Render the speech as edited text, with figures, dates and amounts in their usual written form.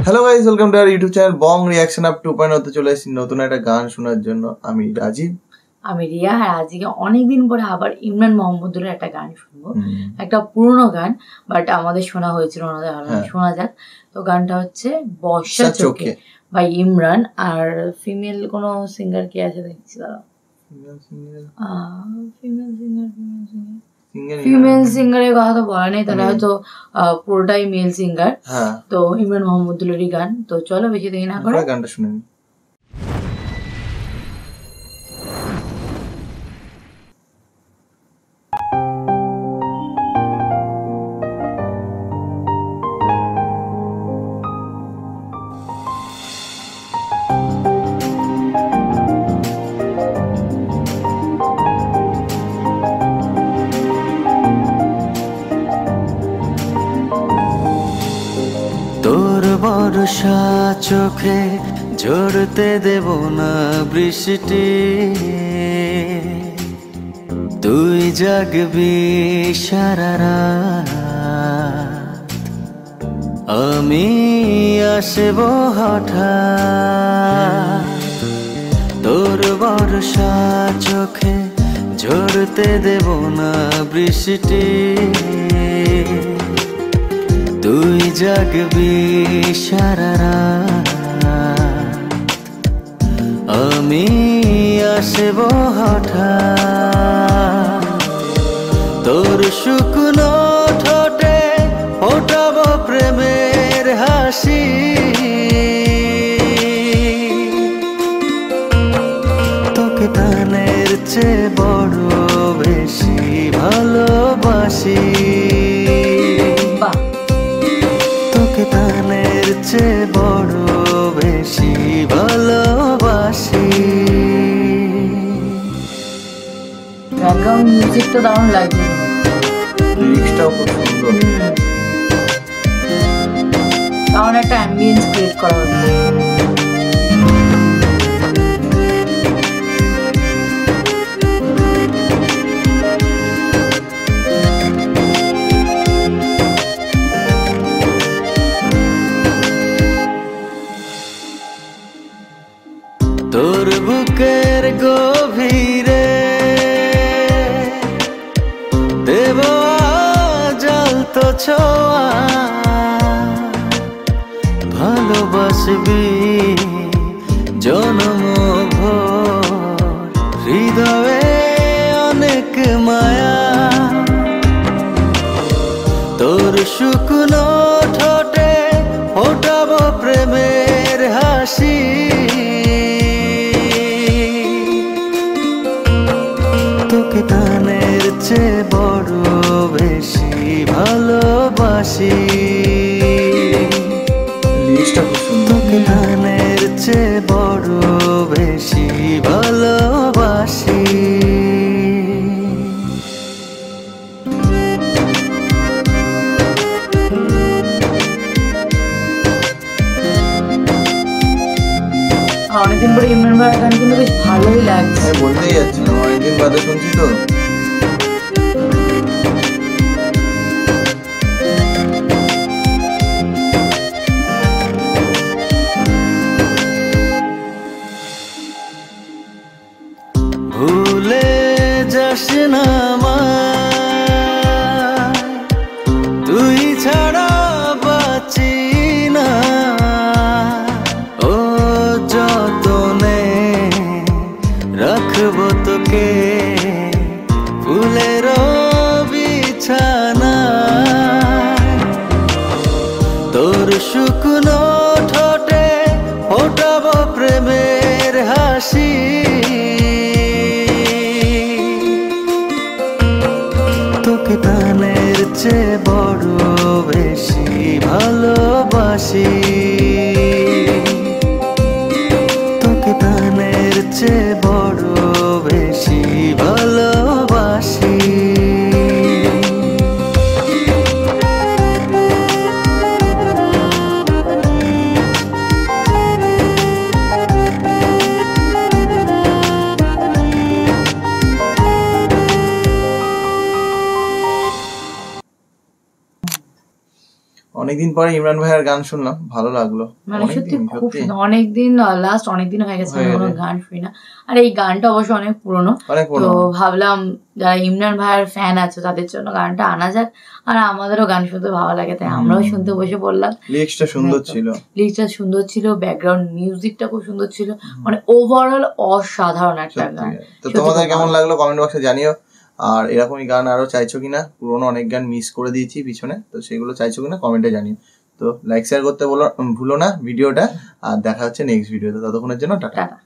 Hello guys, welcome to our YouTube channel Bong reaction up 2.0 তে চলে এসেছি নতুন একটা গান শোনার জন্য। আমি রাজীব, আমি রিয়া। আর আজকে অনেকদিন পরে আবার ইমরান মোহাম্মদুলের একটা গান শুনবো, একটা পুরনো গান, বাট আমাদের শোনা হয়েছিল ওনাদের শোনা যাক। তো গানটা হচ্ছে বর্ষা চোখে বাই ইমরান। আর ফিমেল কোনো সিঙ্গার কি আছে দেখছি, দাঁড়াও। ফিমেল সিঙ্গারের কথা তো বলা নেই, তাহলে হয়তো পুরোটাই মেল সিঙ্গার। তো ইমরান মোহাম্মদুলেরই গান। তো চলো বেশি দেরি না করে গানটা শুনে নিই। তোর বর্ষা চোখে ঝরতে দেব না বৃষ্টি, তুই জাগবি সারা রাত, আমি আসব হঠাৎ। তোর বর্ষা চোখে ঝরতে দেব না বৃষ্টি, তুই জাগবি সারা রাত, আমি আসব হঠাৎ। তোর শুকনো ঠোঁটে ফোটাবো প্রেমের হাসি, তোকে প্রাণের চেয়ে বড় বেশি ভালোবাসি, তোকে প্রাণের চেয়ে বড় বেশি ভালোবাসি। ব্যাকগ্রাউন্ড মিউজিক তো দারুণ লাগছে, লিরিক্সটাও খুব সুন্দর, কারণ একটা অ্যাম্বিয়েন্স ক্রিয়েট করা হচ্ছে। তোর বুকের গভীরে দেব জ্বলতো ছোঁয়া, ভালোবাসবি জনম ভোর, হৃদয়ে অনেক মায়া। তোর শুকনো ঠোঁটে ফোটাবো প্রেমের হাসি, তোকে প্রাণের চেয়ে বড় বেশি ভালোবাসি, তোকে প্রাণের চেয়ে বড় বেশি ভালোবাসি। অনেকদিন পরে ইমরান ভাইয়ের গান কিন্তু বেশ ভালোই লাগছে। বলতেই যাচ্ছিলাম অনেকদিন বাদে শুনছি তো। ভুলে যাস না আমায়, তুই ছাড়া বাঁচি না, ও যতনে রাখবো তোকে ফুলের বিছানা। তোর শুকনো ঠোঁটে ফোটাবো প্রেমের হাসি, তোকে প্রাণের চেয়ে বড় বেশি ভালোবাসি, তোকে প্রাণের চেয়ে বড় বেশি ভালোবাসি। অনেক অনেকদিন পরে ইমরান ভাইয়ের গান শুনলাম, ভালো লাগলো। মানে সত্যি অনেকদিন, খুব সত্যি সুন্দর। অনেকদিন লাস্ট অনেকদিন হয়ে গেছে আমি কোনো গান শুনি না। আর এই গানটা অবশ্য অনেক পুরনো, অনেক তো পুরনো। ভাবলাম যারা ইমরান ভাইয়ের ফ্যান আছে তাদের জন্য গানটা আনা যাক। আর আমাদেরও গান শুনতে ভালো লাগে, তাই আমরাও শুনতে বসে পড়লাম। লিরিক্সটা সুন্দর ছিল, লিরিক্সটা সুন্দর ছিল, ব্যাকগ্রাউন্ড মিউজিকটা খুব সুন্দর ছিল, মানে ওভারঅল অসাধারণ একটা গান। তো তোমাদের কেমন লাগলো কমেন্ট বক্সে জানিও। আর এরকমই গান আরো চাইছো কিনা, পুরোনো অনেক গান মিস করে দিয়েছি পিছনে, তো সেগুলো চাইছো কিনা কমেন্টে জানিও। তো লাইক শেয়ার করতে ভুলো না ভিডিওটা, আর দেখা হচ্ছে নেক্সট ভিডিওতে। ততক্ষণের জন্য টাটা। টাটা।